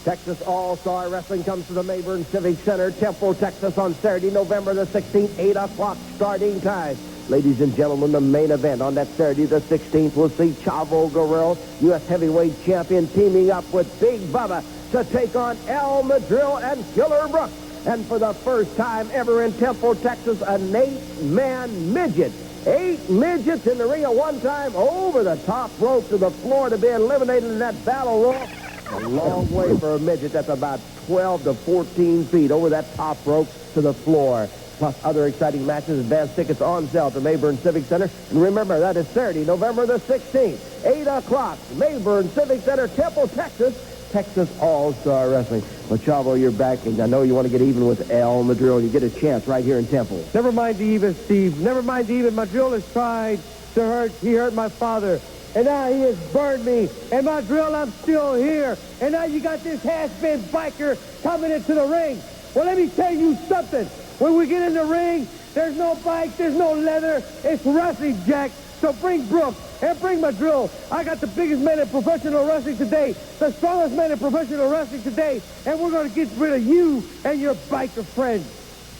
Texas All-Star Wrestling comes to the Mayburn Civic Center, Temple, Texas on Saturday, November the 16th, 8 o'clock starting time. Ladies and gentlemen, the main event on that Saturday the 16th will see Chavo Guerrero, U.S. heavyweight champion, teaming up with Big Bubba to take on Madril and Killer Brooks. And for the first time ever in Temple, Texas, an 8-man midget. 8 midgets in the ring at one time, over the top rope to the floor to be eliminated in that battle royal. A long way for a midget. That's about 12 to 14 feet over that top rope to the floor. Plus other exciting matches. Advance tickets on sale at the Mayburn Civic Center. And remember, that is Saturday, November the 16th, 8 o'clock, Mayburn Civic Center, Temple, Texas. Texas All-Star Wrestling. Well, Chavo, you're back, and I know you want to get even with Madril, and you get a chance right here in Temple. Never mind the even, Steve. Never mind the even. Madril has tried to hurt. He hurt my father. And now he has burned me. And Madril, I'm still here. And now you got this has-been biker coming into the ring. Well, let me tell you something. When we get in the ring, there's no bike, there's no leather. It's wrestling, Jack. So bring Brooks and bring Madril. I got the biggest man in professional wrestling today, the strongest man in professional wrestling today, and we're going to get rid of you and your biker friends.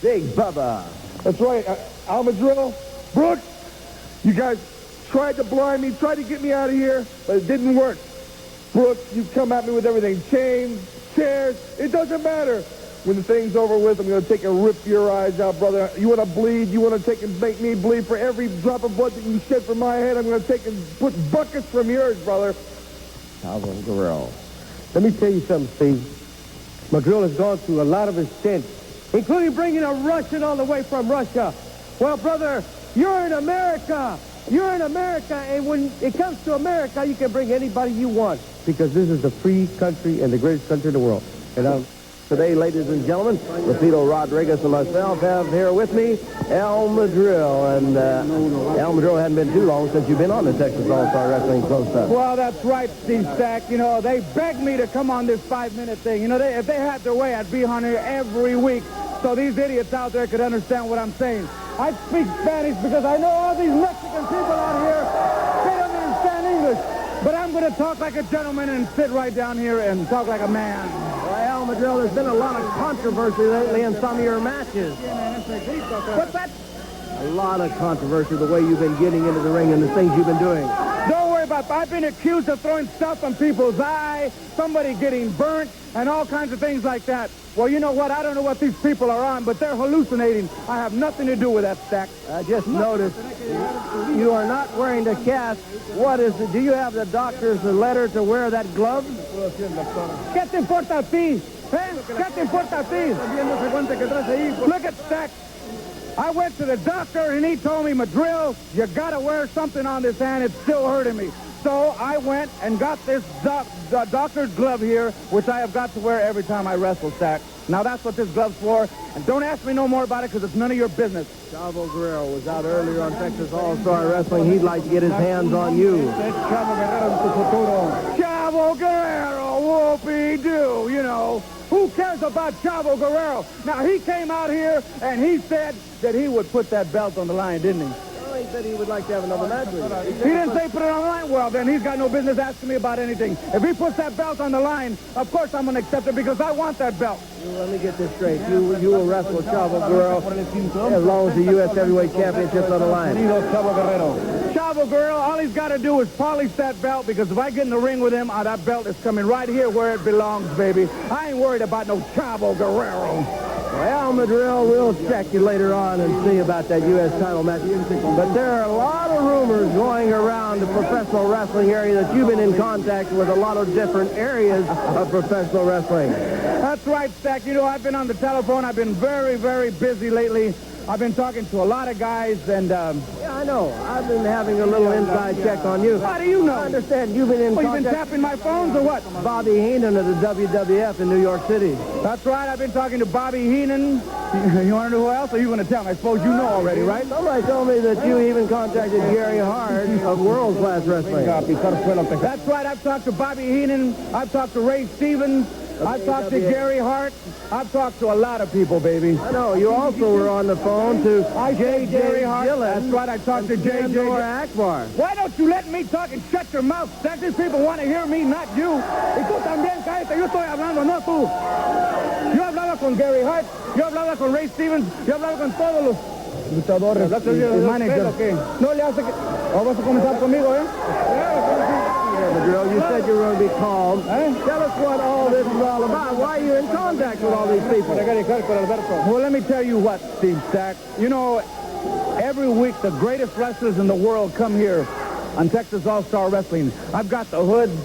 Big Bubba. That's right. Madril, Brooks, you guys tried to blind me, tried to get me out of here, but it didn't work. Brooks, you come at me with everything. Chains, chairs, it doesn't matter. When the thing's over with, I'm going to take and rip your eyes out, brother. You want to bleed? You want to take and make me bleed? For every drop of blood that you shed from my head, I'm going to take and put buckets from yours, brother. Chavo Guerrero. Let me tell you something, Steve. Madril has gone through a lot of his stints, including bringing a Russian all the way from Russia. Well, brother, you're in America. You're in America, and when it comes to America, you can bring anybody you want, because this is the free country and the greatest country in the world. And today, ladies and gentlemen, Rapido Rodriguez and myself have here with me Madril. And Madril, hadn't been too long since you've been on the Texas All-Star Wrestling Close-Up. Well, that's right, Steve Stack. You know, they begged me to come on this 5-minute thing. You know, if they had their way, I'd be on here every week so these idiots out there could understand what I'm saying. I speak Spanish because I know all these Mexican people out here, they don't understand English. But I'm going to talk like a gentleman and sit right down here and talk like a man. Well, Madril, there's been a lot of controversy lately in some of your matches. What's that? A lot of controversy, the way you've been getting into the ring and the things you've been doing. Don't worry about it. I've been accused of throwing stuff on people's eye, somebody getting burnt, and all kinds of things like that. Well, you know what? I don't know what these people are on, but they're hallucinating. I have nothing to do with that, Stack. I just noticed you are not wearing the cast. What is it? Do you have the doctor's letter to wear that glove? ¿Qué te importa a ti? ¿Qué te importa a ti? Look at Stack. I went to the doctor, and he told me, Madril, you got to wear something on this hand. It's still hurting me. So I went and got this doctor's glove here, which I have got to wear every time I wrestle, Stack. Now, that's what this glove's for. And don't ask me no more about it, because it's none of your business. Chavo Guerrero was out earlier on Texas All-Star Wrestling. He'd like to get his hands on you. Chavo Guerrero, whoopee-doo, you know. Who cares about Chavo Guerrero? Now, he came out here, and he said that he would put that belt on the line, didn't he? He said he would like to have another match with you. He didn't say put it on the line. Well, then he's got no business asking me about anything. If he puts that belt on the line, of course I'm going to accept it because I want that belt. Let me get this straight. You will wrestle with Chavo Guerrero as long as the U.S. Heavyweight Championship's on the line. Chavo Guerrero, all he's got to do is polish that belt, because if I get in the ring with him, that belt is coming right here where it belongs, baby. I ain't worried about no Chavo Guerrero. Well, Madril, we'll check you later on and see about that U.S. title match. But there are a lot of rumors going around the professional wrestling area that you've been in contact with a lot of different areas of professional wrestling. That's right, Stack. You know, I've been on the telephone. I've been very, very busy lately. I've been talking to a lot of guys, and... Yeah, I know. I've been having a little inside check on you. How do you know? I understand you've been in Well, contact... you've been tapping my phones or what? Bobby Heenan of the WWF in New York City. That's right. I've been talking to Bobby Heenan. You want to know who else? Or are you going to tell me? I suppose you know already, right? Somebody told me that you even contacted Gary Hard of World Class Wrestling. That's right. I've talked to Bobby Heenan. I've talked to Ray Stevens. I've talked to Gary Hart. I've talked to a lot of people, baby. I know. You also were on the phone to J.J. Hart. Dillon. That's right. I talked to J.J. Akbar. Why don't you let me talk and shut your mouth? These people want to hear me, not you. Y tú también, cállate. Yo estoy hablando, no tú. Yo hablaba con Gary Hart. Yo hablaba con Ray Stevens. Yo hablaba con todos los luchadores. ¿El manager? No le hace que... ¿O vas a comenzar conmigo, eh? Madril, you said you were going to be calm. Tell us what all this is all about. Why are you in contact with all these people? Well, let me tell you what, Steve Stack. You know, every week the greatest wrestlers in the world come here on Texas All-Star Wrestling. I've got the Hoods,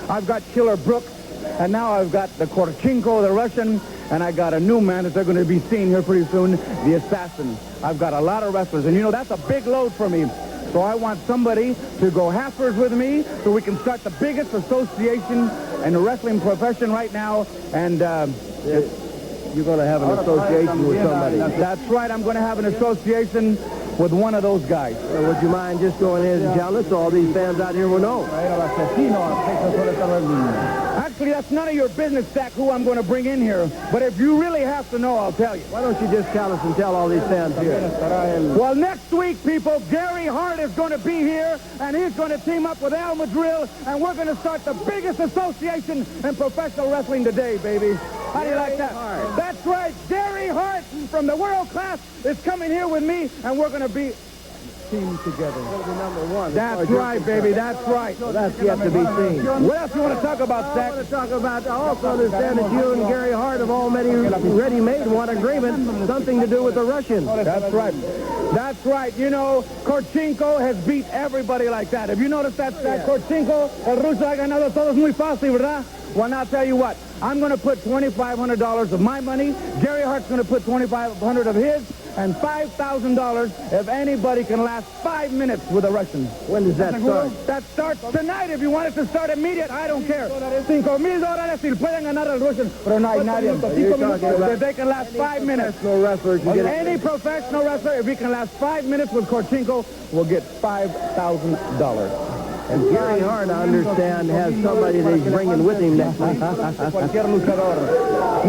I've got Killer Brooks, and now I've got the Korchenko, the Russian, and I got a new man that they're going to be seeing here pretty soon, the Assassin. I've got a lot of wrestlers, and you know, that's a big load for me. So I want somebody to go halfers with me so we can start the biggest association in the wrestling profession right now. And you're going to have an association with somebody. That's right. I'm going to have an association with one of those guys. Would you mind just going in and telling us so all these fans out here will know? Actually, that's none of your business, Stack, who I'm going to bring in here. But if you really have to know, I'll tell you. Why don't you just tell us and tell all these fans here? Well, next week, people, Gary Hart is going to be here, and he's going to team up with Al Madril, and we're going to start the biggest association in professional wrestling today, baby. How do you like that? Hart. That's right. Gary Hart from the world class is coming here with me, and we're going to be team together. Number one. That's right, baby. That's right. Well, that's yet to be seen. What else you want to talk about, Stack? I want to talk about, I also understand that you and Gary Hart have already made one agreement, something to do with the Russians. That's right. That's right. You know, Korchenko has beat everybody like that. Have you noticed that, Stack? Korchenko, el ruso ha ganado todos muy fácil, ¿verdad? Well, now I'll tell you what. I'm going to put $2,500 of my money. Gary Hart's going to put $2,500 of his, and $5,000 if anybody can last 5 minutes with a Russian. When does that start? That starts tonight. If you want it to start immediate, I don't care. $5,000 si pueden ganar al Russian. Pero no hay nadie. If they can last 5 minutes. Any professional wrestler, if he can last 5 minutes with Korchenko, will get $5,000. And Gary Hart, I understand, has somebody that he's bringing with him next week.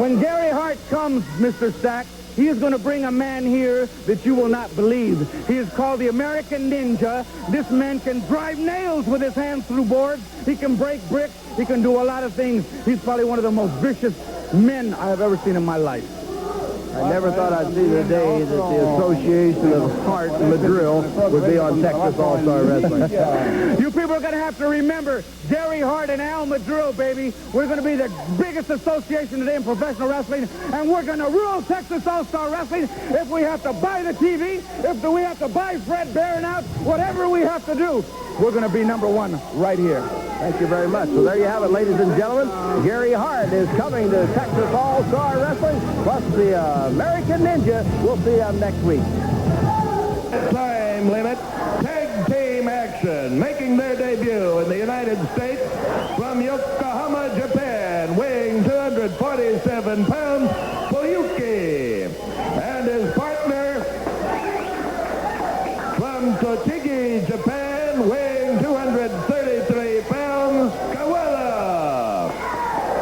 When Gary Hart comes, Mr. Stack, he is going to bring a man here that you will not believe. He is called the American Ninja. This man can drive nails with his hands through boards. He can break bricks. He can do a lot of things. He's probably one of the most vicious men I have ever seen in my life. I never thought I'd see the day that the association of Hart and Madril would be on Texas All-Star Wrestling. You people are going to have to remember Gary Hart and Al Madril, baby. We're going to be the biggest association today in professional wrestling, and we're going to rule Texas All-Star Wrestling if we have to buy the TV, if we have to buy Fred Barron out, whatever we have to do. We're going to be number one right here. Thank you very much. So there you have it, ladies and gentlemen. Gary Hart is coming to Texas All-Star Wrestling, plus the American Ninja. We'll see him next week. Time limit. Tag team action. Making their debut in the United States from Yokohama, Japan, weighing 247 pounds, Fuyuki. And his partner from Tochigi, Japan, weighing 233 pounds, Kawada.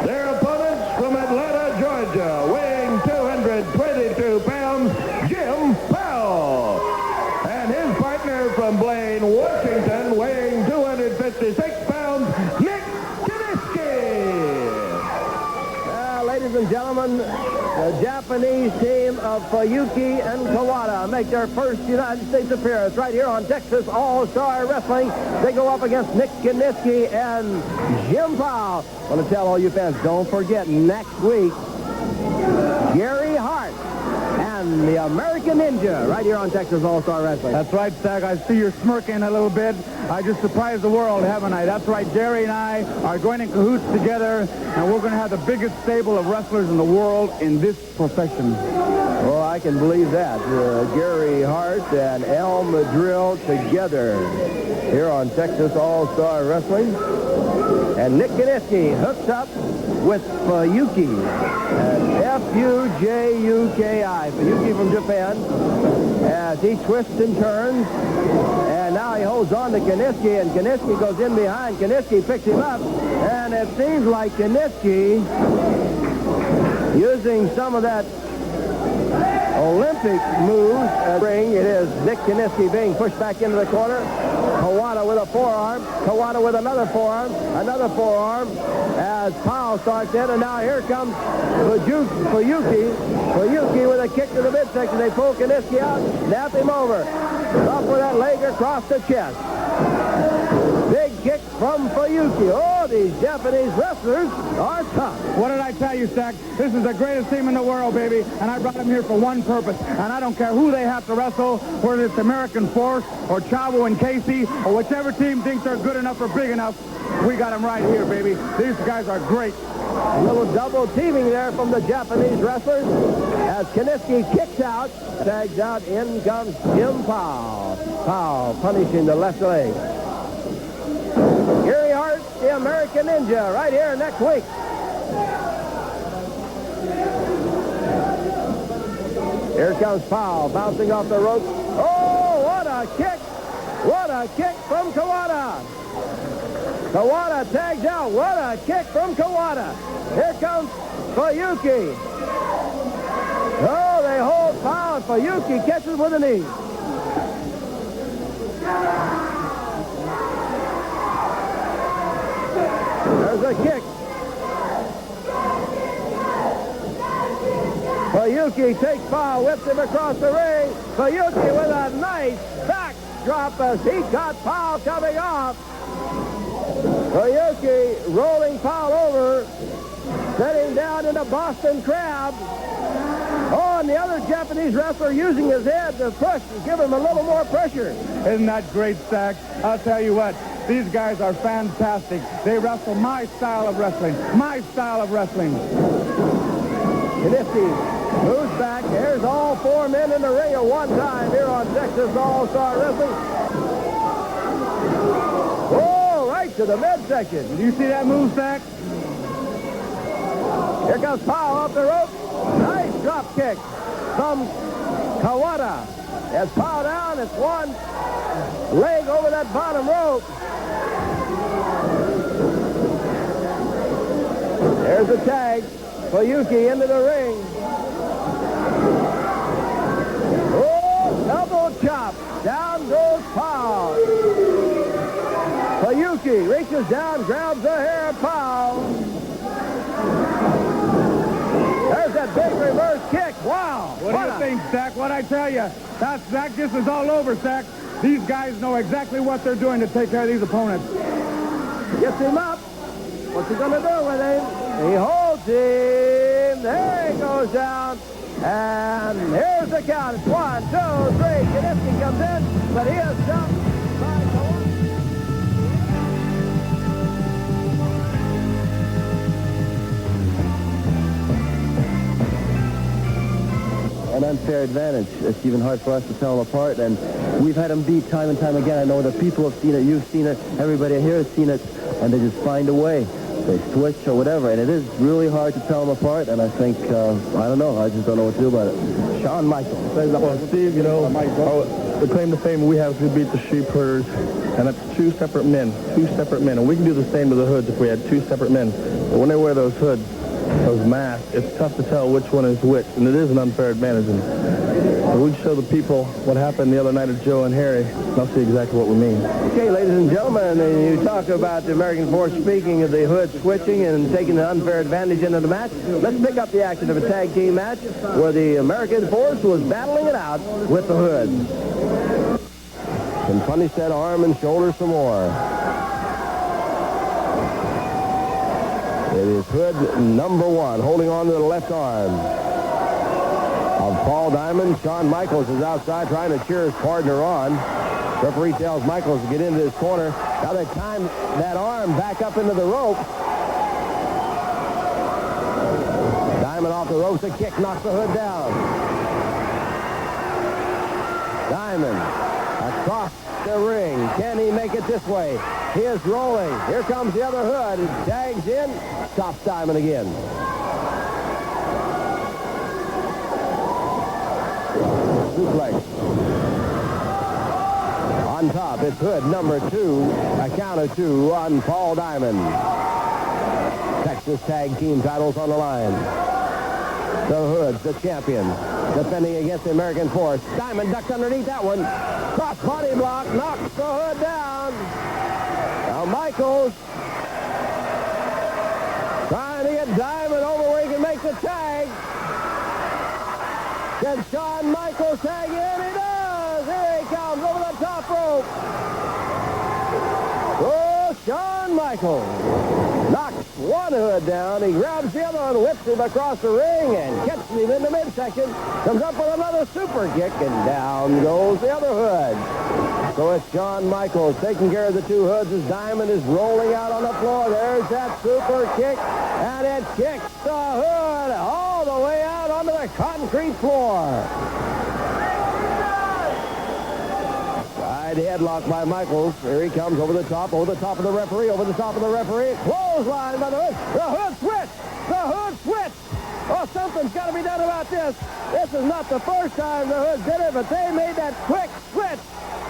Their opponents from Atlanta, Georgia, weighing 222 pounds, Jim Powell. And his partner from Blaine, Washington, weighing 256 pounds, Nick Kiniski. Ladies and gentlemen, the Japanese team of Fuyuki and Kawada make their first United States appearance right here on Texas All-Star Wrestling. They go up against Nick Kiniski and Jim Powell. I want to tell all you fans, don't forget, next week, Gary Hart and the American Ninja right here on Texas All-Star Wrestling. That's right, Stack. I see you're smirking a little bit. I just surprised the world, haven't I? That's right. Gary and I are going in cahoots together, and we're going to have the biggest stable of wrestlers in the world in this profession. Well, I can believe that. Gary Hart and Al Madril together here on Texas All-Star Wrestling. And Nick Kiniski hooks up with Fuyuki. F-U-J-U-K-I. Fuyuki from Japan. As he twists and turns. And now he holds on to Kiniski, and Kiniski goes in behind. Kiniski picks him up. And it seems like Kiniski Using some of that Olympic moves at the ring, it is Nick Kiniski being pushed back into the corner. Kawada with a forearm. Kawada with another forearm. Another forearm as Powell starts in. And now here comes Fuyuki. Fuyuki with a kick to the midsection. They pull Kiniski out, snap him over. Up with that leg across the chest. Big kick from Fuyuki. Oh, these Japanese wrestlers are tough. What did I tell you, Stack? This is the greatest team in the world, baby, and I brought them here for one purpose. And I don't care who they have to wrestle, whether it's American Force or Chavo and Casey or whichever team thinks they're good enough or big enough. We got them right here, baby. These guys are great. A little double teaming there from the Japanese wrestlers as Kiniski kicks out, tags out, in comes Jim Powell. Powell punishing the left leg. Gary Hart, the American Ninja, right here next week. Here comes Powell, bouncing off the ropes. Oh, what a kick! What a kick from Kawada! Kawada tags out. What a kick from Kawada. Here comes Fuyuki. Oh, they hold Powell. Fuyuki catches with a knee. There's a kick. Fuyuki takes Powell, whips him across the ring. Fuyuki with a nice backdrop as he got Powell coming off. Fuyuki rolling Powell over, setting down in a Boston Crab. Oh, and the other Japanese wrestler using his head to push and give him a little more pressure. Isn't that great, Stack? I'll tell you what, these guys are fantastic. They wrestle my style of wrestling. My style of wrestling. Kiniski moves back. There's all four men in the ring at one time here on Texas All-Star Wrestling. Oh, right to the midsection. Did you see that move, Stack? Here comes Powell off the rope. Nice drop kick from Kawada. It's Powell down. It's one leg over that bottom rope. There's the tag. Fuyuki into the ring. Oh, double chop. Down goes Powell. Fuyuki reaches down, grabs the hair of Powell. There's that big reverse kick. Wow. What do you think, Stack? What'd I tell you? Stack, this is all over, Stack. These guys know exactly what they're doing to take care of these opponents. Gets him up. What's he going to do with him? He holds him. There he goes down. And here's the count. It's 1, 2, 3. Kiniski comes in, but he is jumped by Kawada. An unfair advantage. It's even hard for us to tell them apart, and we've had them beat time and time again. I know the people have seen it, you've seen it, everybody here has seen it, and they just find a way. They switch or whatever, and it is really hard to tell them apart, and I think, I don't know, I just don't know what to do about it. Shawn Michaels. Well, Steve, you know, the claim to fame we have is to beat the sheep herders, and that's two separate men, and we can do the same to the hoods if we had two separate men. But when they wear those hoods, those masks, it's tough to tell which one is which, and it is an unfair advantage. And we show the people what happened the other night at Joe and Harry, and they'll see exactly what we mean. Okay, ladies and gentlemen, you talk about the American Force, speaking of the hood switching and taking an unfair advantage into the match. Let's pick up the action of a tag team match where the American Force was battling it out with the hood. Can punish that arm and shoulder some more. It is Hood number 1, holding on to the left arm of Paul Diamond. Shawn Michaels is outside trying to cheer his partner on. Referee tells Michaels to get into his corner. Now they time that arm back up into the rope. Diamond off the ropes, a kick knocks the Hood down. Diamond across the ring. Can he make it this way? He is rolling. Here comes the other Hood. He tags in, stops Diamond again. Suplex. On top, it's Hood number 2. A count of 2 on Paul Diamond. Texas Tag Team titles on the line. The Hoods, the champion, defending against the American Force. Diamond ducks underneath that one. Cross body block, knocks the Hood down. Now Michaels trying to get Diamond over where he can make the tag. Can Shawn Michaels tag in? He does! Here he comes over the top rope. Oh, Shawn Michaels knocks one Hood down. He grabs the other one, whips him across the ring, and catches him in the midsection. Comes up with another super kick, and down goes the other Hood. So it's Shawn Michaels taking care of the two Hoods as Diamond is rolling out on the floor. There's that super kick, and it kicks the Hood all the way out onto the concrete floor. Side headlock by Michaels. Here he comes over the top of the referee, over the top of the referee. Clothesline by the Hood. The Hood switch! The Hood switch! Oh, something's got to be done about this. This is not the first time the Hood did it, but they made that quick switch.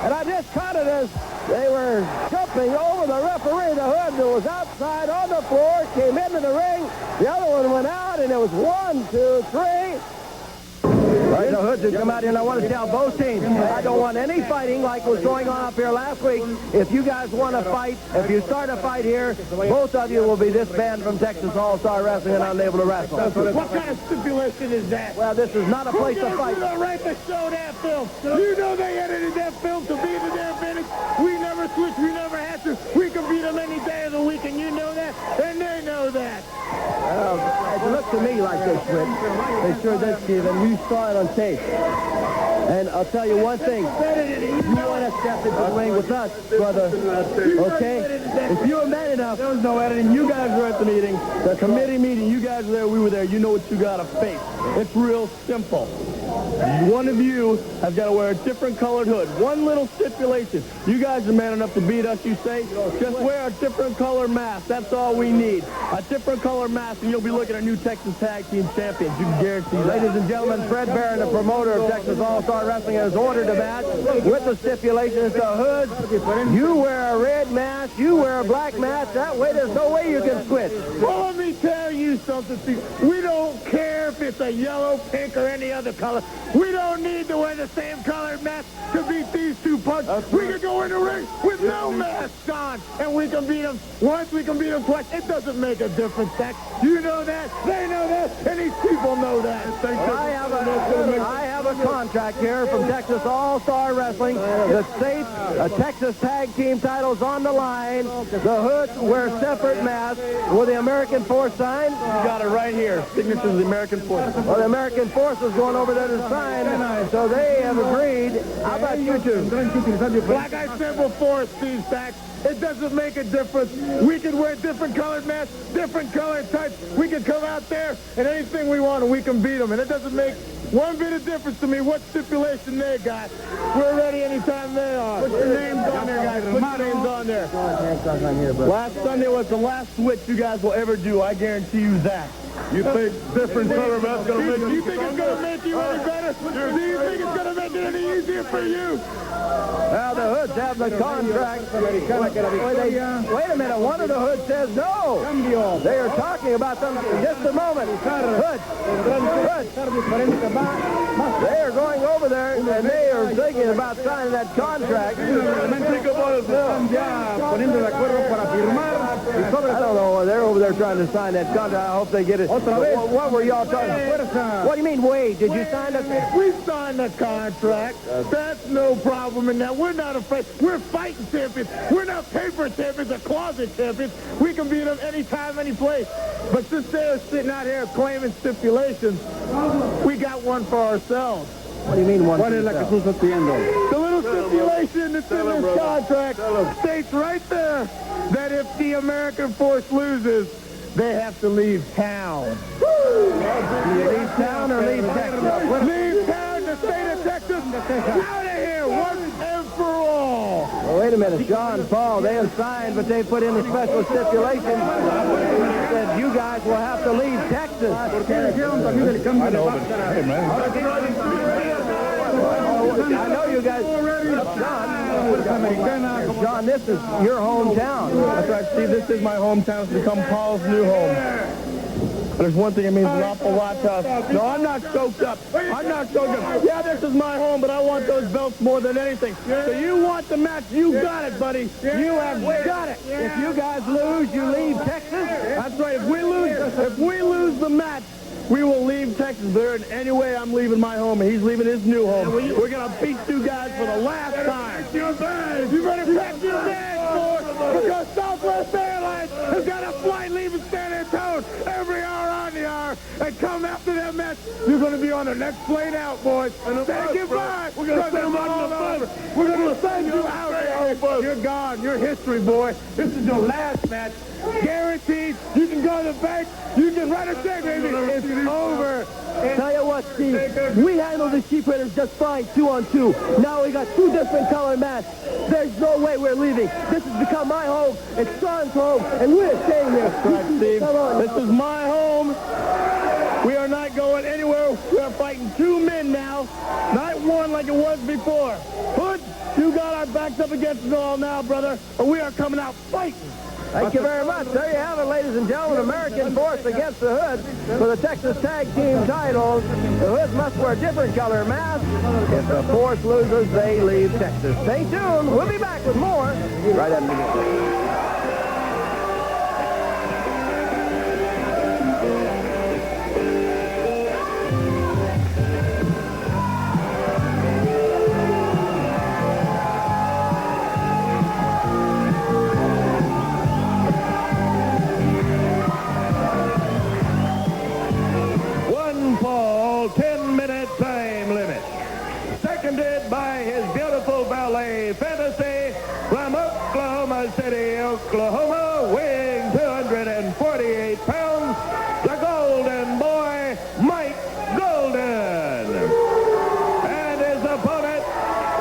And I just caught it as they were jumping over the referee. The Hood that was outside on the floor came into the ring. The other one went out, and it was 1, 2, 3. Right, the Hoods have come out here, and I want to tell both teams, I don't want any fighting like was going on up here last week. If you guys want to fight, if you start a fight here, both of you will be disbanded from Texas All-Star Wrestling and unable to wrestle. What kind of stipulation is that? Well, this is not a place to fight. Who's going to right to show that film? You know they edited that film to be to their advantage. We never switched. We never had to. We can beat them any day of the week, and you know that, and they know that. It looked to me like they switched. They sure did, Steve, and you saw it on tape. And I'll tell you one thing. You want to step into the ring with us, brother, okay? If you were man enough, There was no editing. You guys were at the meeting, the committee meeting. You guys were there. We were there. You know what you got to face. It's real simple. One of you has got to wear a different colored hood. One little stipulation. You guys are man enough to beat us, you say? Just wear a different color mask. That's all we need. A different color mask, and you'll be looking at new Texas Tag Team Champions. You can guarantee that. ladies and gentlemen, Fred Barron, the promoter of Texas All-Star Wrestling, has ordered a match with the stipulations to Hoods. You wear a red mask, you wear a black mask. That way, there's no way you can switch. Well, let me tell you something, Steve. We don't care if it's a yellow, pink, or any other color. We don't need to wear the same colored mask to beat these two punks. We can go in the ring with no masks on, and we can beat them once, we can beat them twice. It doesn't make a difference, Tex. You know that, they know that, and these people know that. I have a contract here from Texas All-Star Wrestling that states Texas Tag Team titles on the line. The Hoods wear separate masks with the American Force sign. You got it right here. Signatures of the American Force. Well, the American Force is going over there to sign, so they have agreed. How about you two? Like I said before, Steve Sachs, it doesn't make a difference. We can wear different colored masks, different colored tights. We can come out there and anything we want, and we can beat them. And it doesn't make one bit of difference to me what stipulation they got. We're ready anytime they are. Put your names on there, guys. Put your names on there. Last Sunday was the last switch you guys will ever do. I guarantee you that. You think different color mask going to make you think it's going to make you any better? Do you think it's going to make it any easier for you? Now the Hoods have the contract. Wait a minute. One of the Hoods says no. They are talking about something. Just a moment. Hoods. They are going over there, and they are thinking about signing that contract. I don't know. They're over there trying to sign that contract. I hope they get it. What were y'all talking about? What do you mean, wait? Did you sign the... We signed the contract. That's no problem in that. We're not afraid. We're fighting champions. We're not paper champions or closet champions. We can beat them anytime, any place. But since they're sitting out here claiming stipulations, we got one for ourselves. What do you mean one? The little stipulation that's in this contract states right there that if the American Force loses, they have to leave town. Leave town or leave Texas? Leave town, the state of Texas. Out of here, once and for all. Well, wait a minute, John Paul, they have signed, but they put in a special stipulation that you guys will have to leave Texas. I know you guys. John, this is your hometown. That's right, Steve. This is my hometown. It's become Paul's new home. There's one thing that means an awful lot to us. No, I'm not choked up. I'm not choked up. Yeah, this is my home, but I want those belts more than anything. So you want the match, you got it, buddy. You have got it. If you guys lose, you leave Texas? That's right. If we lose the match, we will leave Texas. There in any way, I'm leaving my home, and he's leaving his new home. We're going to beat two guys for the last time. You better pack your bags, boys, because Southwest Airlines has got a flight leaving San Antonio every hour on the hour, and come after that match, you're going to be on the next plane out, boys. And say goodbye. We're going to send them all over. We're going to send you out there. You're gone. You're history, boy. This is your last match. Guaranteed. You can go to the bank. You can write a check, baby. It's over. Tell you what, Steve, we handled the Sheep Raiders just fine 2-on-2. Now we got two different color mats. There's no way we're leaving. This has become my home. It's Shawn's home, and we're staying here. Right, Steve. This is my home. We are not going anywhere. We are fighting two men now, not one like it was before. Hood, you got our backs up against the wall now, brother, and we are coming out fighting. Thank you very much. There you have it, ladies and gentlemen. American Force against the Hood for the Texas Tag Team titles. The Hood must wear different color masks. If the Force loses, they leave Texas. Stay tuned. We'll be back with more right after this. Fantasy from Oklahoma City, Oklahoma, weighing 248 pounds, the Golden Boy, Mike Golden. And his opponent,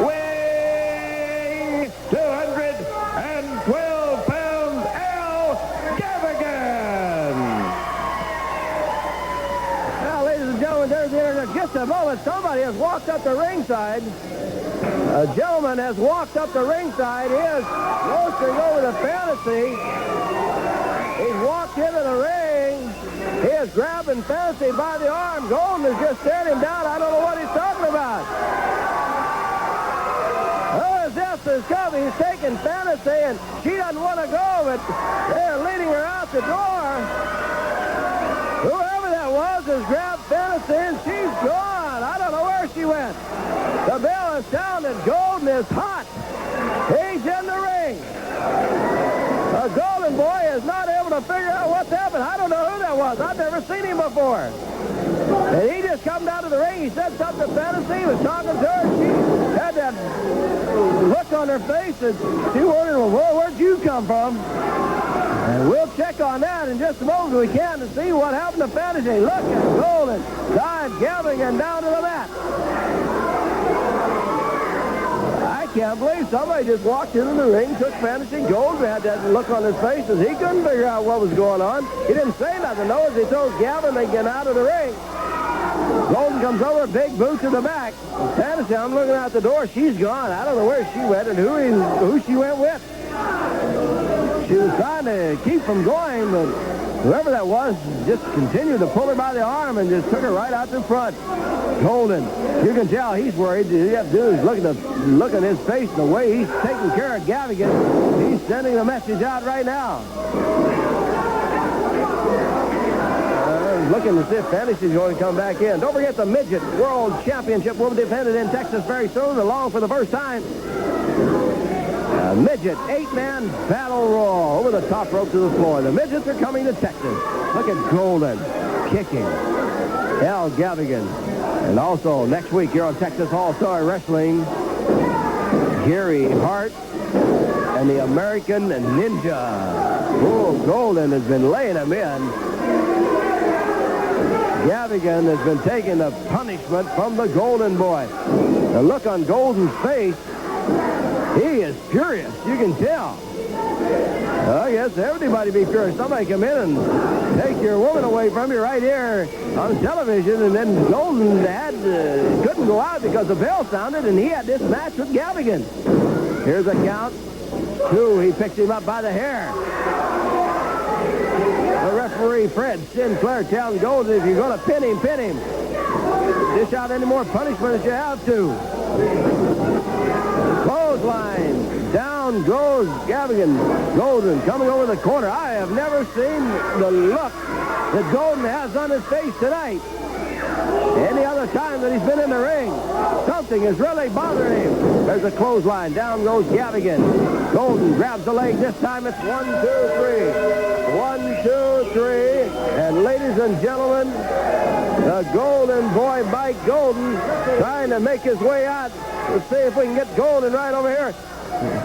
weighing 212 pounds, Al Gavigan. Now, ladies and gentlemen, there's the internet. Just a moment. Somebody has walked up the ringside. A gentleman has walked up the ringside. He is motioning over to Fantasy. He's walked into the ring. He is grabbing Fantasy by the arm. Golden is just staring him down. I don't know what he's talking about. Oh, his death is coming. He's taking Fantasy, and she doesn't want to go, but they're leading her out the door. Whoever that was has grabbed Fantasy, and she's gone. I don't know where she went. The bell is sounded. Golden is hot. He's in the ring. The Golden Boy is not able to figure out what's happened. I don't know who that was. I've never seen him before. And he just come down to the ring. He said something to Fantasy. He was talking to her. She had that look on her face and she wondered, well, where'd you come from? And we'll check on that in just a moment if we can to see what happened to Fantasy. Look at Golden. Dive Gavigan down to the mat. I can't believe somebody just walked into the ring, took Fantasy. Golden had that look on his face as he couldn't figure out what was going on. He didn't say nothing, though, as he told Gavin they get out of the ring. Golden comes over, big boot to the back. Fantasy, I'm looking out the door. She's gone. I don't know where she went and who she went with. She was trying to keep from going, but whoever that was just continued to pull her by the arm and just took her right out the front. Golden, you can tell he's worried. All you have to do is look at his face and the way he's taking care of Gavigan. He's sending the message out right now. Looking to see if Fantasy's going to come back in. Don't forget the Midget World Championship will be defended in Texas very soon, along for the first time. Midget 8-man battle royal over the top rope to the floor. The midgets are coming to Texas. Look at Golden kicking. Al Gavigan. And also next week here on Texas All-Star Wrestling, Gary Hart and the American Ninja. Oh, Golden has been laying him in. Gavigan has been taking the punishment from the Golden Boy. The look on Golden's face, he is furious. You can tell. I guess everybody be furious. Somebody come in and take your woman away from you right here on television, and then Golden couldn't go out because the bell sounded, and he had this match with Gavigan. Here's a count. 2. He picks him up by the hair. The Referee Fred Sinclair telling Golden, if you're going to pin him, pin him. Dish out any more punishment as you have to. Clothesline. Down goes Gavigan. Golden coming over the corner. I have never seen the look that Golden has on his face tonight. Any other time that he's been in the ring, something is really bothering him. There's a clothesline. Down goes Gavigan. Golden grabs the leg. This time it's 1, 2, 3. 1, 2, 3. And ladies and gentlemen, the Golden Boy Mike Golden trying to make his way out. Let's see if we can get Golden right over here.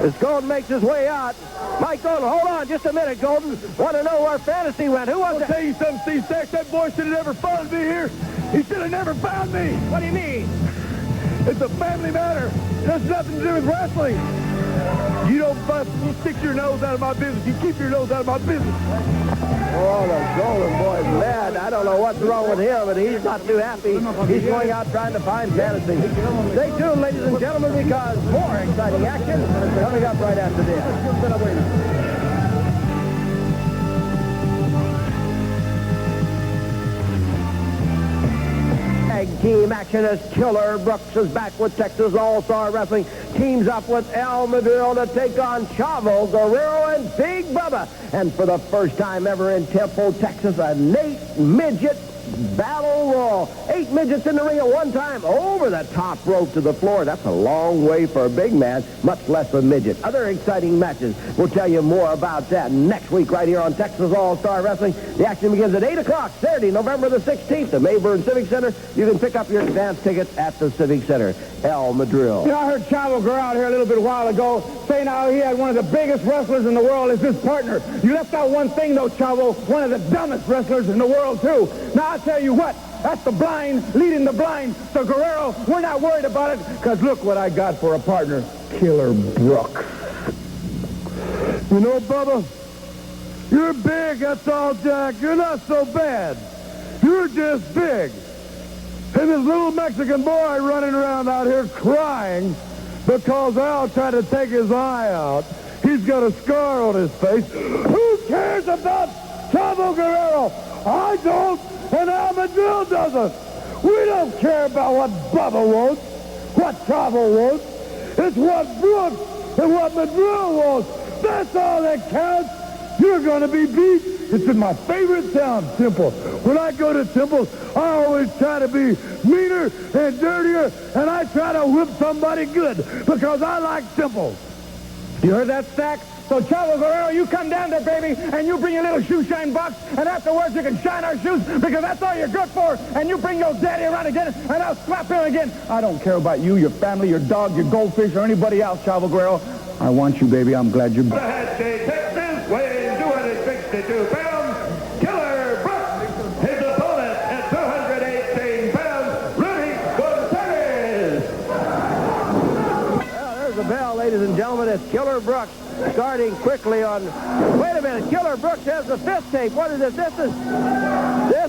As Golden makes his way out. Mike Golden, hold on just a minute, Golden. Want to know where Fantasy went. Who was it? I'll tell you something, Steve Stacks. That boy should have never followed me here. He should have never found me. What do you mean? It's a family matter. It has nothing to do with wrestling. You don't bust. You stick your nose out of my business. You keep your nose out of my business. Oh, the Golden Boy's mad. I don't know what's wrong with him, but he's not too happy. He's going out trying to find Fantasy. Stay tuned, ladies and gentlemen, because more exciting action is coming up right after this. Tag team action as Killer Brooks is back with Texas All-Star Wrestling. Teams up with El Madril to take on Chavo Guerrero and Big Bubba. And for the first time ever in Temple, Texas, an 8-midget battle royal. 8 midgets in the ring at one time over the top rope to the floor. That's a long way for a big man, much less a midget. Other exciting matches. We'll tell you more about that next week right here on Texas All-Star Wrestling. The action begins at 8 o'clock Saturday, November the 16th at Mayburn Civic Center. You can pick up your advance tickets at the Civic Center. El Madril. You know, I heard Chavo Guerrero out here a little bit while ago saying how he had one of the biggest wrestlers in the world as his partner. You left out one thing, though, Chavo, one of the dumbest wrestlers in the world, too. Now, I'll tell you what, that's the blind leading the blind. So, Guerrero, we're not worried about it, because look what I got for a partner, Killer Brooks. You know, Bubba, you're big, that's all, Jack. You're not so bad. You're just big. And this little Mexican boy running around out here crying because Al tried to take his eye out. He's got a scar on his face. Who cares about Chavo Guerrero? I don't, and Al Madril doesn't. We don't care about what Bubba wants, what Chavo wants. It's what Brooks and what Madril wants. That's all that counts. You're going to be beat. It's in my favorite town, Temple. When I go to Temple, I always try to be meaner and dirtier, and I try to whip somebody good because I like Temple. You heard that, Stack? So, Chavo Guerrero, you come down there, baby, and you bring your little shoe shine box, and afterwards you can shine our shoes because that's all you're good for. And you bring your daddy around again, and I'll slap him again. I don't care about you, your family, your dog, your goldfish, or anybody else, Chavo Guerrero. I want you, baby. I'm glad you're back. Texas weighing 262 pounds, Killer Brooks. His opponent at 218 pounds, Rudy Gonzales. Well, there's the bell, ladies and gentlemen. It's Killer Brooks starting quickly on... Wait a minute. Killer Brooks has the fist tape. What is it? This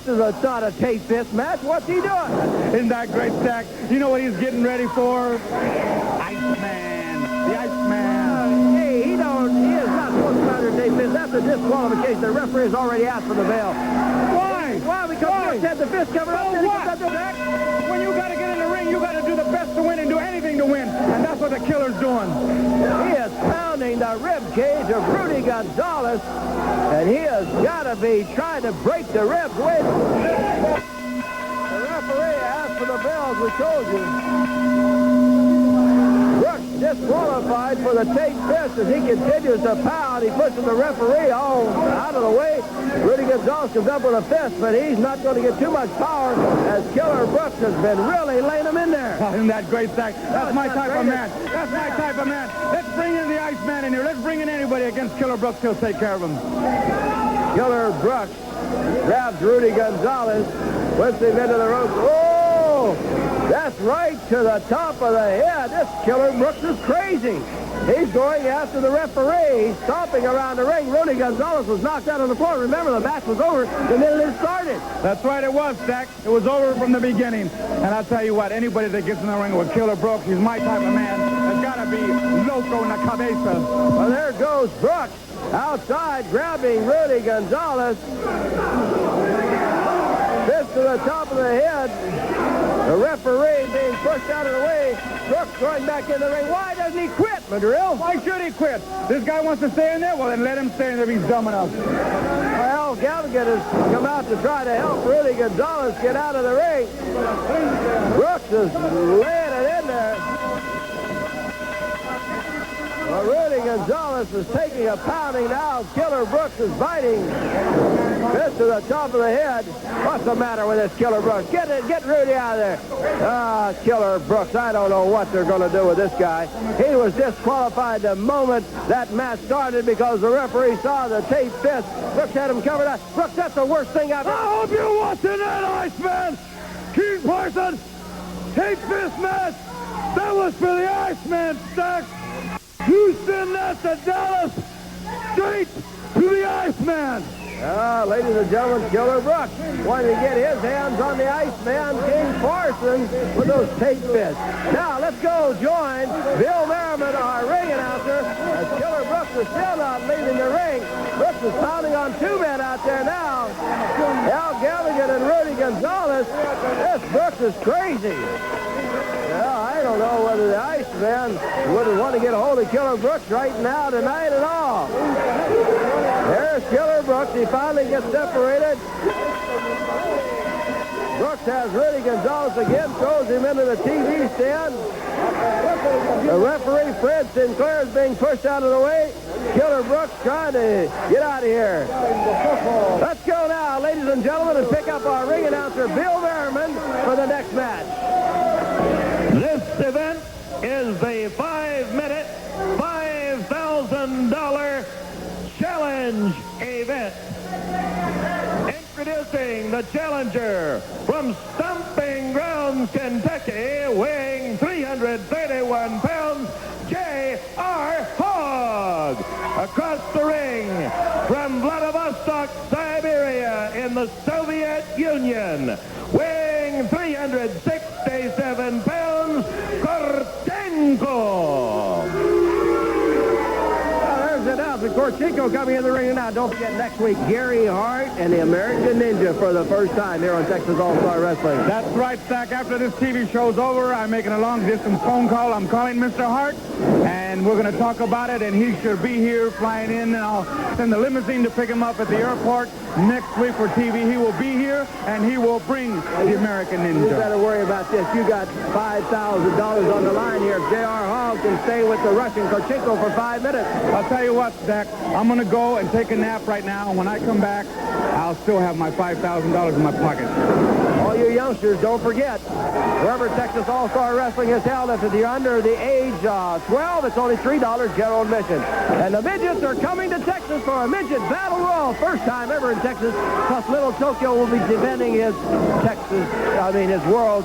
is not a tape fist match. What's he doing? Isn't that great, Stack? You know what he's getting ready for? Iceman. The Iceman. Hey, he is not supposed to start a tape fist. That's a disqualification. The referee has already asked for the bell. Why? Well, because Brooks had the fist covered up. So what? When you got to get in the ring, you got to do the best to win and do anything to win. And that's what the Killer's doing. He is pounding the rib cage of Rudy Gonzales, and he has got to be trying to break the ribs. Wait. The referee asked for the bell, as we told you. Brooks disqualified for the tape fist as he continues to pound. He pushes the referee all out of the way. Rudy Gonzales comes up with a fist, but he's not going to get too much power as Killer Brooks has been really laying him in there. Oh, isn't that great, Stack? That's my type of man. That's my type of man. Let's bring in the Iceman in here. Let's bring in anybody against Killer Brooks. He'll take care of him. Killer Brooks grabs Rudy Gonzales, puts him into the ropes. Oh, that's right to the top of the head. This Killer Brooks is crazy. He's going after the referee. He's stomping around the ring. Rudy Gonzales was knocked out on the floor. Remember, the match was over the minute it started. That's right, it was, Stack. It was over from the beginning. And I'll tell you what, anybody that gets in the ring with Killer Brooks, he's my type of man. There's got to be loco in la cabeza. Well, there goes Brooks. outside, grabbing Rudy Gonzales. Fist to the top of the head. The referee being pushed out of the way. Brooks going back in the ring. Why doesn't he quit, Madril? Why should he quit? This guy wants to stay in there? Well, then let him stay in there if he's dumb enough. Well, Gavigan has come out to try to help Rudy Gonzales get out of the ring. Brooks is laying it in there. Well, Rudy Gonzales is taking a pounding now. Killer Brooks is biting. Fist to the top of the head. What's the matter with this Killer Brooks? Get Rudy out of there. Killer Brooks, I don't know what they're going to do with this guy. He was disqualified the moment that match started because the referee saw the taped fist. Brooks had him covered up. Brooks, that's the worst thing I've ever... I hope you're watching that, Iceman! King Parson, taped fist match. That was for the Iceman, Stack. You send that to Dallas, straight to the Iceman. Ladies and gentlemen, Killer Brooks wanting to get his hands on the Iceman, King Parson, with those tape fists. Now, let's go join Bill Merriman, our ring announcer, as Killer Brooks is still not leaving the ring. Brooks is pounding on two men out there now. Al Gavigan and Rudy Gonzales. This Brooks is crazy. Well, I don't know whether the Iceman would want to get a hold of Killer Brooks right now tonight at all. There's Killer Brooks. He finally gets separated. Brooks has Rudy Gonzales again, throws him into the TV stand. The referee, Fred Sinclair, is being pushed out of the way. Killer Brooks trying to get out of here. Let's go now, ladies and gentlemen, and pick up our ring announcer, Bill Merriman, for the next match. This event is the 5-minute, $5,000 challenge event. Introducing the challenger from Stomping Grounds, Kentucky, weighing 331 pounds, JR Hogg. Across the ring from Vladivostok, Siberia, in the Soviet Union, weighing 367 pounds, Korchenko. Korchenko coming in the ring now. Don't forget, next week, Gary Hart and the American Ninja for the first time here on Texas All-Star Wrestling. That's right, Stack. After this TV show's over, I'm making a long-distance phone call. I'm calling Mr. Hart, and we're going to talk about it, and he should be here flying in, and I'll send the limousine to pick him up at the airport next week for TV. He will be here, and he will bring the American Ninja. You better worry about this. You got $5,000 on the line here. If JR Hogg can stay with the Russian Korchenko for 5 minutes. I'll tell you what, Stack, I'm going to go and take a nap right now, and when I come back, I'll still have my $5,000 in my pocket. All you youngsters, don't forget, wherever Texas All-Star Wrestling is held, if you're under the age of 12, it's only $3 general admission. And the midgets are coming to Texas for a midget battle royal. First time ever in Texas. Plus, Little Tokyo will be defending his world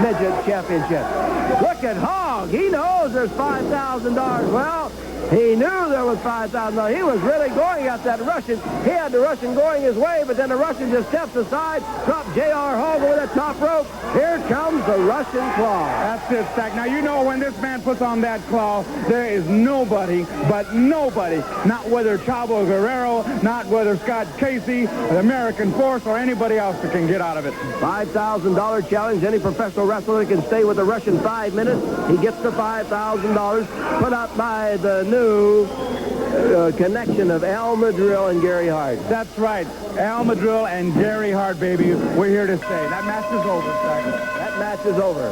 midget championship. Look at Hogg. He knows there's $5,000. Well, he knew there was $5,000. He was really going at that Russian. He had the Russian going his way, but then the Russian just steps aside, dropped JR Hogg over the top rope. Here comes the Russian claw. That's it, Stack. Now, you know when this man puts on that claw, there is nobody, but nobody, not whether Chavo Guerrero, not whether Scott Casey, the American Force, or anybody else that can get out of it. $5,000 challenge. Any professional wrestler that can stay with the Russian 5 minutes, he gets the $5,000 put out by the new connection of Al Madril and Gary Hart. That's right. Al Madril and Gary Hart, baby. We're here to stay. That match is over, Stack. That match is over.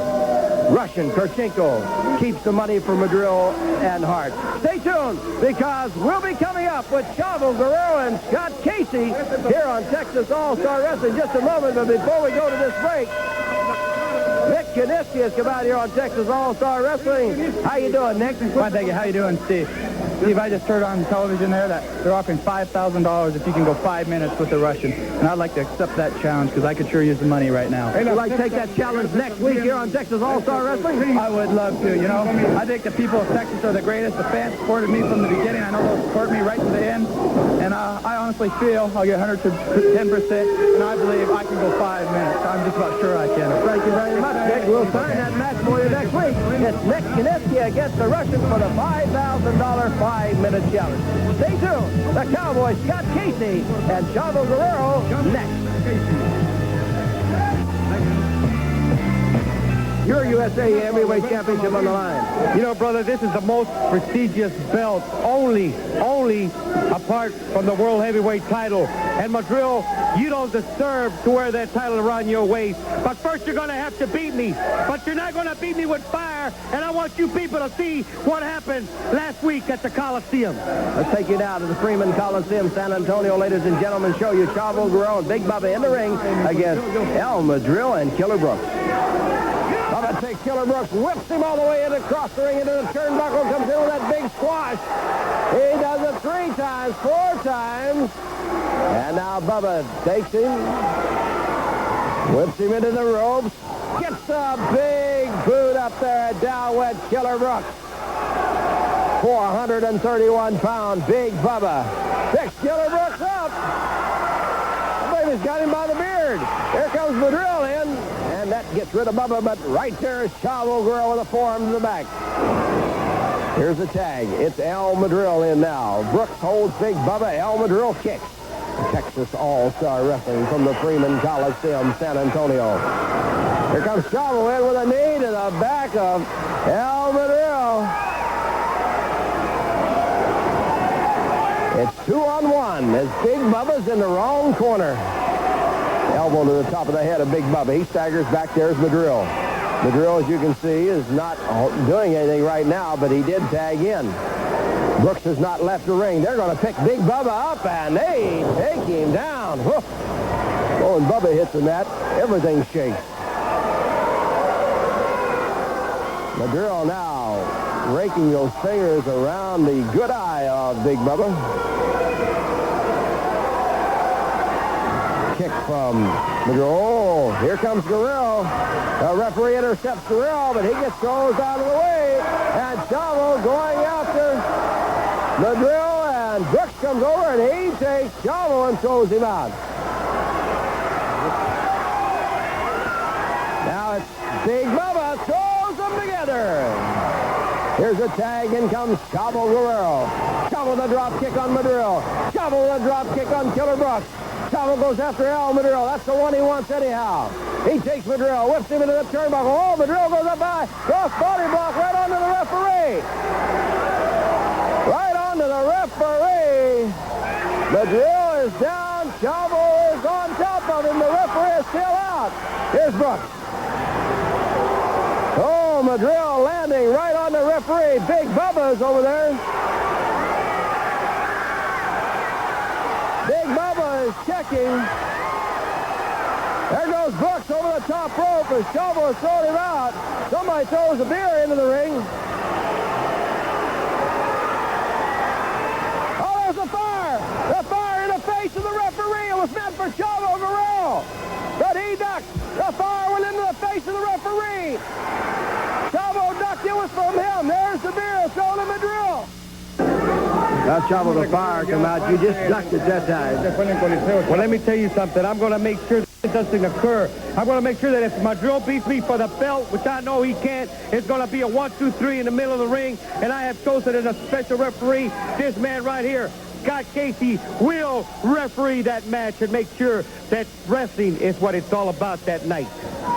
Russian Korchenko keeps the money for Madril and Hart. Stay tuned, because we'll be coming up with Chavo Guerrero and Scott Casey here on Texas All-Star Wrestling in just a moment. But before we go to this break, Nick Kiniski has come out here on Texas All-Star Wrestling. How you doing, Nick? Fine, thank you. How you doing, Steve? Steve, I just heard on television there that they're offering $5,000 if you can go 5 minutes with the Russian. And I'd like to accept that challenge because I could sure use the money right now. Would you like to take that challenge next week here on Texas All-Star Wrestling? I would love to, you know. I think the people of Texas are the greatest. The fans supported me from the beginning. I know they'll support me right to the end. And I honestly feel I'll get 110%, and I believe I can go 5 minutes. I'm just about sure I can. Thank you very much, Nick. We'll sign that match for you next week. It's Nick Kiniski against the Russian for the $5,000 5-minute challenge. Stay tuned. The Cowboy Scott Casey and Chavo Guerrero next. Your USA Heavyweight Championship on the line. You know, brother, this is the most prestigious belt, only apart from the World Heavyweight title. And Madril, you don't deserve to wear that title around your waist. But first, you're going to have to beat me. But you're not going to beat me with fire. And I want you people to see what happened last week at the Coliseum. Let's take you now to the Freeman Coliseum, San Antonio, ladies and gentlemen. Show you Chavo Guerrero and Big Bubba in the ring against Madril and Killer Brooks. Bubba takes Killer Brooks, whips him all the way in across the ring into the turnbuckle, comes in with that big squash. He does it 3 times, 4 times. And now Bubba takes him, whips him into the ropes, gets a big boot up there, down went Killer Brooks. 431-pound Big Bubba picks Killer Brooks up. I believe he's got him by the beard. Here comes Madril in, and that gets rid of Bubba, but right there is Chavo Guerrero with a forearm to the back. Here's the tag. It's Madril in now. Brooks holds Big Bubba. Madril kicks. Texas All-Star Wrestling from the Freeman Coliseum, San Antonio. Here comes Chavo in with a knee to the back of Madril. It's 2-on-1 as Big Bubba's in the wrong corner. Elbow to the top of the head of Big Bubba. He staggers back. There's Madril. Madril, as you can see, is not doing anything right now, but he did tag in. Brooks has not left the ring. They're going to pick Big Bubba up, and they take him down. Whoa. Oh, and Bubba hits the mat. Everything shakes. Madril now raking those fingers around the good eye of Big Bubba. Kick from Madril. Oh, here comes Guerrero. The referee intercepts Guerrero, but he goes out of the way. And Chavo going after Madril, and Brooks comes over, and he takes Chavo and throws him out. Now it's Big Bubba throws them together. Here's a tag. In comes Chavo Guerrero. Chavo the drop kick on Madril. Chavo the drop kick on Killer Brooks. Chavo goes after Madril. That's the one he wants anyhow. He takes Madril, whips him into the turnbuckle. Oh, Madril goes up high. Cross body block right onto the referee. Right onto the referee. Madril is down. Chavo is on top of him. The referee is still out. Here's Brooks. Oh, Madril landing right on the referee. Big Bubba's over there. Big Bubba is checking. There goes Brooks over the top rope as Chavo has thrown him out. Somebody throws a beer into the ring. Oh, there's a fire. The fire in the face of the referee. It was meant for Chavo Guerrero. But he ducked. The fire went into the face of the referee. Chavo ducked. It was from him. There's the beer thrown to Madril. Now, Chavo, the fire come out. You just ducked it that time. Well, let me tell you something. I'm going to make sure it doesn't occur. I'm going to make sure that if Madril beats me for the belt, which I know he can't, it's going to be a 1, 2, 3 in the middle of the ring. And I have chosen as a special referee this man right here. Scott Casey will referee that match and make sure that wrestling is what it's all about that night.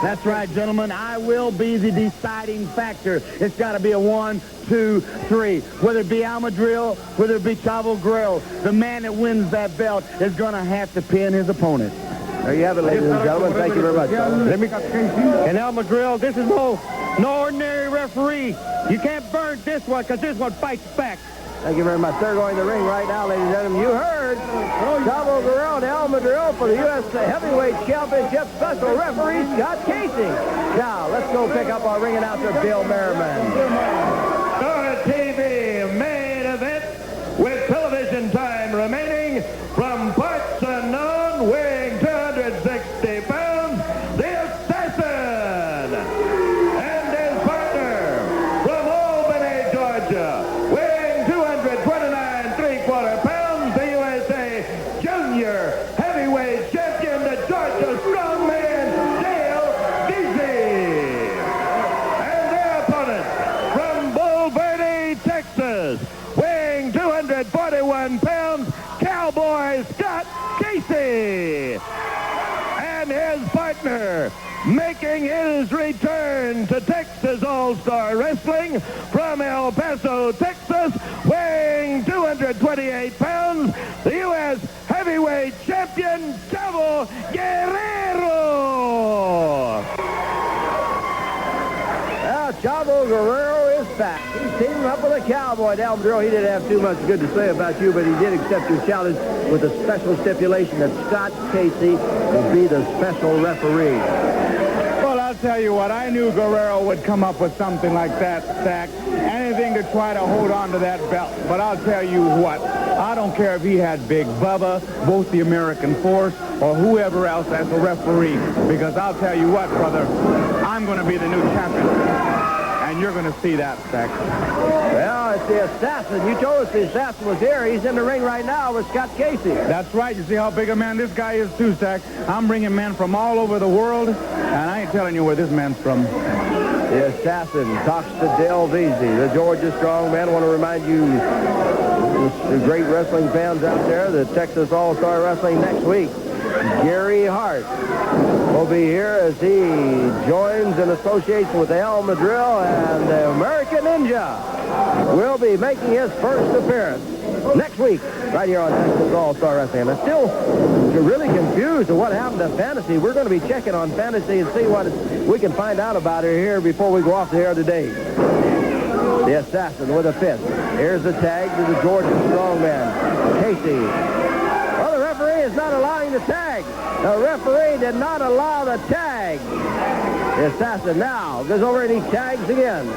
That's right, gentlemen. I will be the deciding factor. It's got to be a 1, 2, 3. Whether it be Madril, whether it be Chavo Guerrero, the man that wins that belt is going to have to pin his opponent. There you have it, ladies and gentlemen. Thank you very much. And Madril, this is no ordinary referee. You can't burn this one because this one fights back. Thank you very much. They're going to the ring right now, ladies and gentlemen. You heard Chavo Guerrero and Madril for the U.S. Heavyweight Championship Special Referee Scott Casey. Now, let's go pick up our ring announcer, Bill Merriman. Star TV main event with television time remaining from parts unknown, weighing 260 pounds, the Assassin. And his partner from Albany, Georgia, weighing 229 3/4 pounds, the USA Junior Heavyweight Champion, the Georgia Strongman, Dale Veasey. And their opponent from Bull Verde, Texas, making his return to Texas All-Star Wrestling from El Paso, Texas, weighing 228 pounds, the U.S. heavyweight champion, Chavo Guerrero. Well, Chavo Guerrero is back. He's teaming up with a cowboy. Now, Madril, he didn't have too much good to say about you, but he did accept your challenge with a special stipulation that Scott Casey will be the special referee. Well, I'll tell you what, I knew Guerrero would come up with something like that, Stack. Anything to try to hold on to that belt. But I'll tell you what, I don't care if he had Big Bubba, both the American Force, or whoever else as a referee. Because I'll tell you what, brother, I'm going to be the new champion. And you're going to see that, Stack. Well, it's the Assassin. You told us the Assassin was here. He's in the ring right now with Scott Casey. That's right. You see how big a man this guy is, too, Stack. I'm bringing men from all over the world, and I ain't telling you where this man's from. The Assassin talks to Dale Veasey, the Georgia strongman. I want to remind you, the great wrestling fans out there, the Texas All-Star Wrestling next week. Gary Hart will be here as he joins in association with El Madril, and the American Ninja will be making his first appearance next week right here on Texas All-Star Wrestling. I'm still really confused at what happened to Fantasy. We're going to be checking on Fantasy and see what we can find out about her here before we go off the air today. The Assassin with a fist. Here's the tag to the Georgia strongman, Casey. Well, the referee is not allowing the tag. The referee did not allow the tag. The Assassin now goes over and he tags again.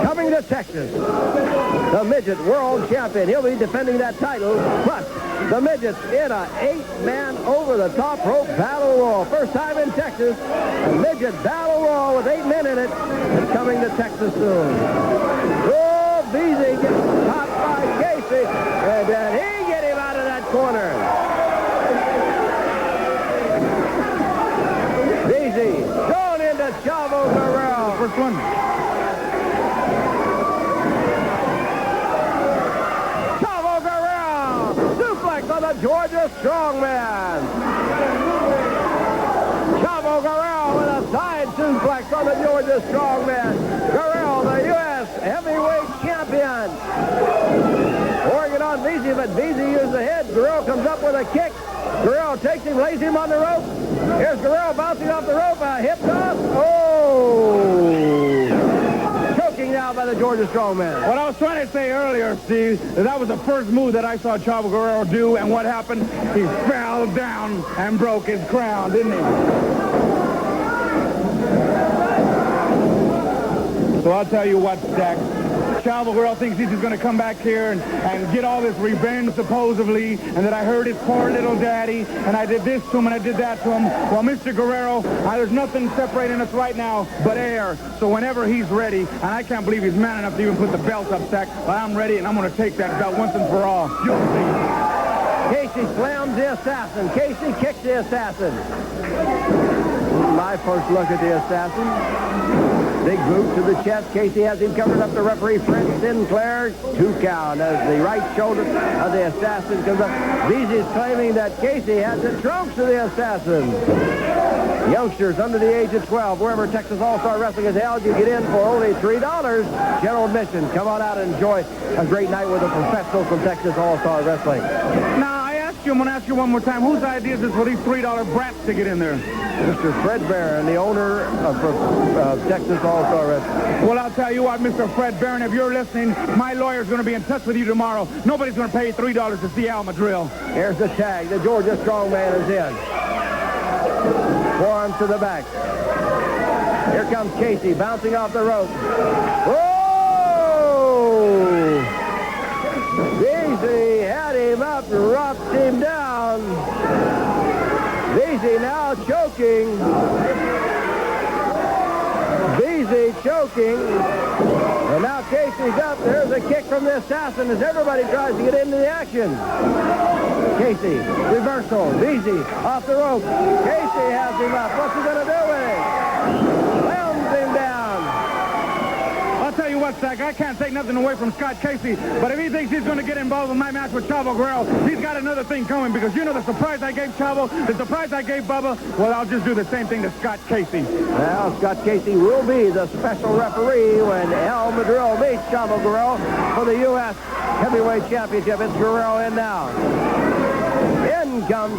Coming to Texas, the midget world champion. He'll be defending that title. Plus, the midgets in a 8-man over-the-top rope battle royal. First time in Texas, a midget battle royal with 8 men in it. It's coming to Texas soon. Oh, Veasey gets topped by Casey, and then he get him out of that corner. Veasey going into Chavo Guerrero. First one. On the Georgia strongman. Chavo Guerrero with a side suplex on the Georgia strongman. Guerrero, the U.S. heavyweight champion. Pouring it on Veasey, but Veasey uses the head. Guerrero comes up with a kick. Guerrero takes him, lays him on the rope. Here's Guerrero bouncing off the rope. A hip toss. Oh! Choking now by the Georgia strongman. What I was trying to say earlier, Steve, that was the first move that I saw Chavo Guerrero do, and what happened? He fell down and broke his crown, didn't he? So I'll tell you what, Stack. Chavo Guerrero thinks he's just going to come back here and get all this revenge, supposedly, and that I hurt his poor little daddy, and I did this to him and I did that to him. Well, Mr. Guerrero, there's nothing separating us right now but air. So whenever he's ready, and I can't believe he's man enough to even put the belt up, Stack, but I'm ready, and I'm going to take that belt once and for all. You'll see. Casey slams the Assassin. Casey kicks the Assassin. My first look at the Assassin. Big boot to the chest. Casey has him covered up. The referee, Fred Sinclair, 2 count as the right shoulder of the Assassin comes up. Veasey's claiming that Casey has the trunks of the Assassin. Youngsters under the age of 12, wherever Texas All-Star Wrestling is held, you get in for only $3. General admission. Come on out and enjoy a great night with the professionals from Texas All-Star Wrestling. Now, I'm going to ask you one more time. Whose idea is this for these $3 brats to get in there? Mr. Fred Barron, the owner of Texas All-Star Wrestling. Well, I'll tell you what, Mr. Fred Barron, if you're listening, my lawyer's going to be in touch with you tomorrow. Nobody's going to pay you $3 to see El Madril. Here's the tag. The Georgia strongman is in. Forearm to the back. Here comes Casey bouncing off the rope. Oh! Veasey had him up, dropped him down. Veasey now choking. Veasey choking. And now Casey's up. There's a kick from the Assassin as everybody tries to get into the action. Casey, reversal. Veasey off the rope. Casey has him up. What's he going to do with it? Slams him down. I'll tell you what, Stack. I can't take nothing away from Scott Casey, but if he thinks he's going to get involved in my match with Chavo Guerrero, he's got another thing coming, because you know the surprise I gave Chavo, the surprise I gave Bubba, well, I'll just do the same thing to Scott Casey. Well, Scott Casey will be the special referee when El Madril meets Chavo Guerrero for the U.S. Heavyweight Championship. It's Guerrero in now. In comes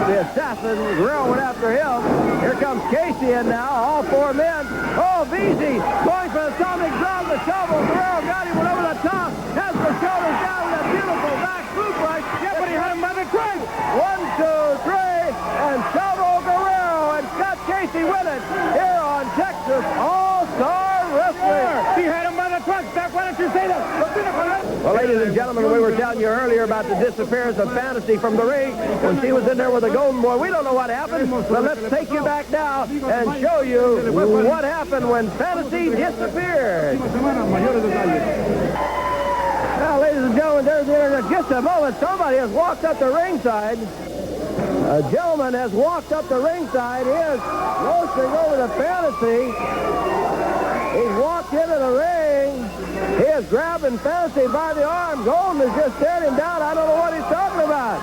the Assassin. Guerrero went after him. Here comes Casey in now. All four men. Oh, Veasey going for the atomic drop. The Chavo Guerrero got him, went over the top. Has the shoulders down with a beautiful back boot right. Yeah, but he had him by the trunk. 1, 2, 3, and Chavo Guerrero and Scott Casey win it here on Texas All-Star Wrestling. He had him by the trunk. Stack, why don't you say that? Well, ladies and gentlemen, we were telling you earlier about the disappearance of Fantasy from the ring when she was in there with the Golden Boy. We don't know what happened, but let's take you back now and show you what happened when Fantasy disappeared. Now, ladies and gentlemen, there's the internet. Just a moment, somebody has walked up the ringside. A gentleman has walked up the ringside. He is motioning over to Fantasy. He's walked into the ring. He is grabbing Fantasy by the arm. Golden is just staring him down. I don't know what he's talking about.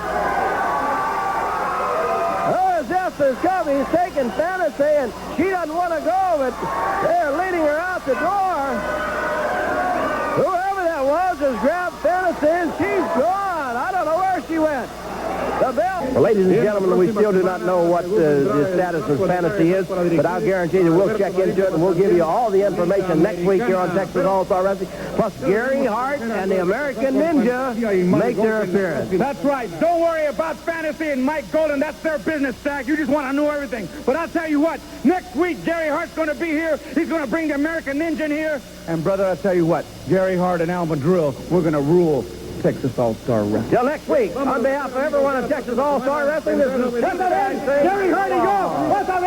Oh, Jeff is coming. He's taking Fantasy, and she doesn't want to go, but they're leading her out the door. Whoever that was has grabbed Fantasy, and she's gone. I don't know where she went. The bell. Well, ladies and gentlemen, we still do not know what the status of Fantasy is, but I'll guarantee that we'll check into it and we'll give you all the information next week here on Texas All-Star Wrestling. Plus, Gary Hart and the American Ninja make their appearance. That's right. Don't worry about Fantasy and Mike Golden. That's their business, Stack. You just want to know everything. But I'll tell you what, next week, Gary Hart's going to be here. He's going to bring the American Ninja in here. And, brother, I'll tell you what, Gary Hart and Al Madril, we're going to rule Texas All-Star Wrestling. Till next week, on behalf of everyone at Texas All-Star Wrestling, this is Gary Hart. Go! What's up,